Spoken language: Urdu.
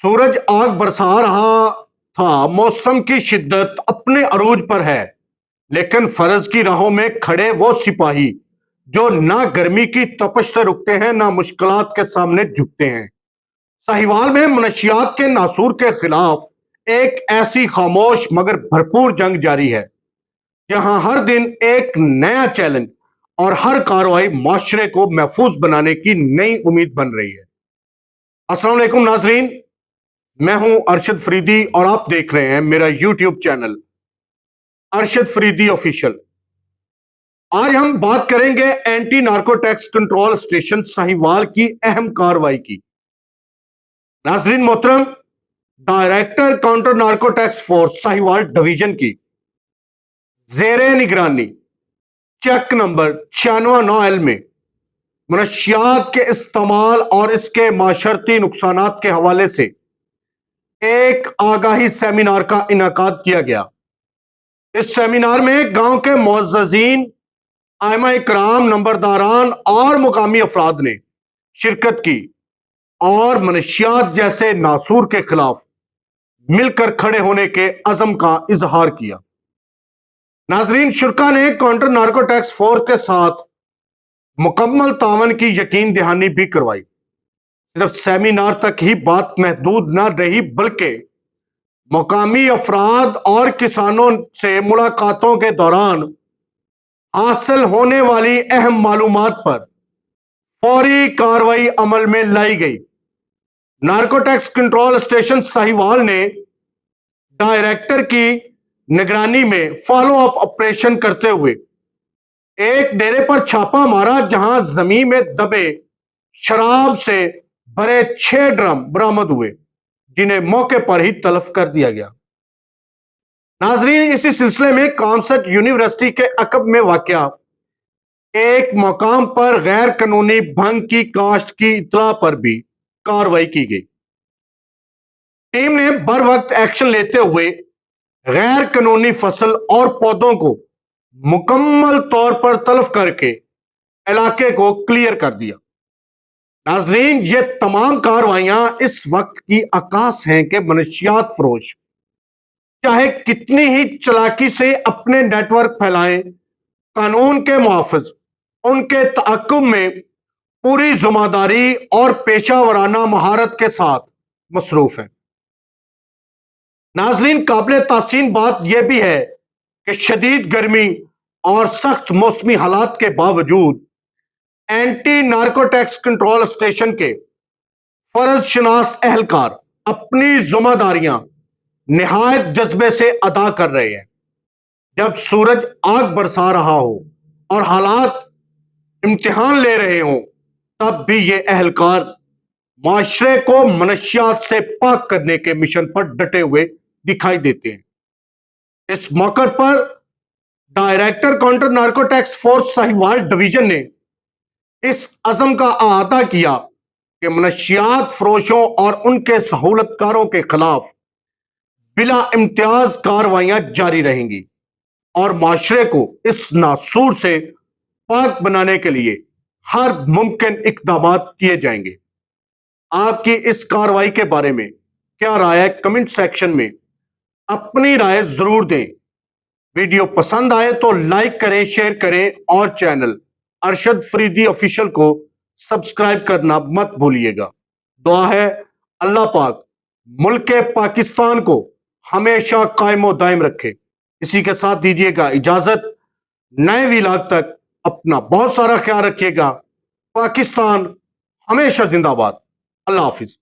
سورج آگ برسا رہا تھا، موسم کی شدت اپنے عروج پر ہے، لیکن فرض کی راہوں میں کھڑے وہ سپاہی جو نہ گرمی کی تپش سے رکتے ہیں نہ مشکلات کے سامنے جھکتے ہیں۔ ساہیوال میں منشیات کے ناسور کے خلاف ایک ایسی خاموش مگر بھرپور جنگ جاری ہے، جہاں ہر دن ایک نیا چیلنج اور ہر کارروائی معاشرے کو محفوظ بنانے کی نئی امید بن رہی ہے۔ السلام علیکم ناظرین، میں ہوں ارشد فریدی اور آپ دیکھ رہے ہیں میرا YouTube channel Arshad Faridi official. آج ہم بات کریں گے anti narcotics control station Sahiwal کی اہم کارروائی کی۔ ناظرین محترم، director counter narcotics force Sahiwal division کی زیر نگرانی چیک نمبر 96/9L میں منشیات کے استعمال اور اس کے معاشرتی نقصانات کے حوالے سے ایک آگاہی سیمینار کا انعقاد کیا گیا۔ اس سیمینار میں گاؤں کے معززین، ائمہ کرام، نمبرداران اور مقامی افراد نے شرکت کی اور منشیات جیسے ناسور کے خلاف مل کر کھڑے ہونے کے عزم کا اظہار کیا۔ ناظرین، شرکا نے کاؤنٹر نارکوٹیکس فورس کے ساتھ مکمل تعاون کی یقین دہانی بھی کروائی۔ صرف سیمینار تک ہی بات محدود نہ رہی، بلکہ مقامی افراد اور کسانوں سے ملاقاتوں کے دوران حاصل ہونے والی اہم معلومات پر فوری کارروائی عمل میں لائی گئی۔ نارکوٹیکس کنٹرول اسٹیشن ساہیوال نے ڈائریکٹر کی نگرانی میں فالو اپ آپریشن کرتے ہوئے ایک ڈیرے پر چھاپا مارا، جہاں زمین میں دبے شراب سے بھرے 6 ڈرم برآمد ہوئے، جنہیں موقع پر ہی تلف کر دیا گیا۔ ناظرین، اسی سلسلے میں کانسٹ یونیورسٹی کے عقب میں واقع ایک مقام پر غیر قانونی بھنگ کی کاشت کی اطلاع پر بھی کارروائی کی گئی۔ ٹیم نے بر وقت ایکشن لیتے ہوئے غیر قانونی فصل اور پودوں کو مکمل طور پر تلف کر کے علاقے کو کلیئر کر دیا۔ ناظرین، یہ تمام کارروائیاں اس وقت کی عکاس ہیں کہ منشیات فروش چاہے کتنی ہی چالاکی سے اپنے نیٹ ورک پھیلائیں، قانون کے محافظ ان کے تعاقب میں پوری ذمہ داری اور پیشہ ورانہ مہارت کے ساتھ مصروف ہیں۔ ناظرین، قابل تحسین بات یہ بھی ہے کہ شدید گرمی اور سخت موسمی حالات کے باوجود اینٹی نارکوٹیکس کنٹرول اسٹیشن کے فرض شناس اہلکار اپنی ذمہ داریاں نہایت جذبے سے ادا کر رہے ہیں۔ جب سورج آگ برسا رہا ہو اور حالات امتحان لے رہے ہوں، تب بھی یہ اہلکار معاشرے کو منشیات سے پاک کرنے کے مشن پر ڈٹے ہوئے دکھائی دیتے ہیں۔ اس موقع پر director counter narcotics force Sahiwal division نے اس عزم کا اعادہ کیا کہ منشیات فروشوں اور ان کے سہولت کاروں کے خلاف بلا امتیاز کارروائیاں جاری رہیں گی اور معاشرے کو اس ناسور سے پاک بنانے کے لیے ہر ممکن اقدامات کیے جائیں گے۔ آپ کی اس کارروائی کے بارے میں کیا رائے ہے؟ کمنٹ سیکشن میں اپنی رائے ضرور دیں۔ ویڈیو پسند آئے تو لائک کریں، شیئر کریں اور چینل ارشد فریدی آفیشل کو سبسکرائب کرنا مت بھولیے گا۔ دعا ہے اللہ پاک ملک پاکستان کو ہمیشہ قائم و دائم رکھے۔ اسی کے ساتھ دیجیے گا اجازت، نئے ویلاگ تک اپنا بہت سارا خیال رکھیے گا۔ پاکستان ہمیشہ زندہ باد۔ اللہ حافظ۔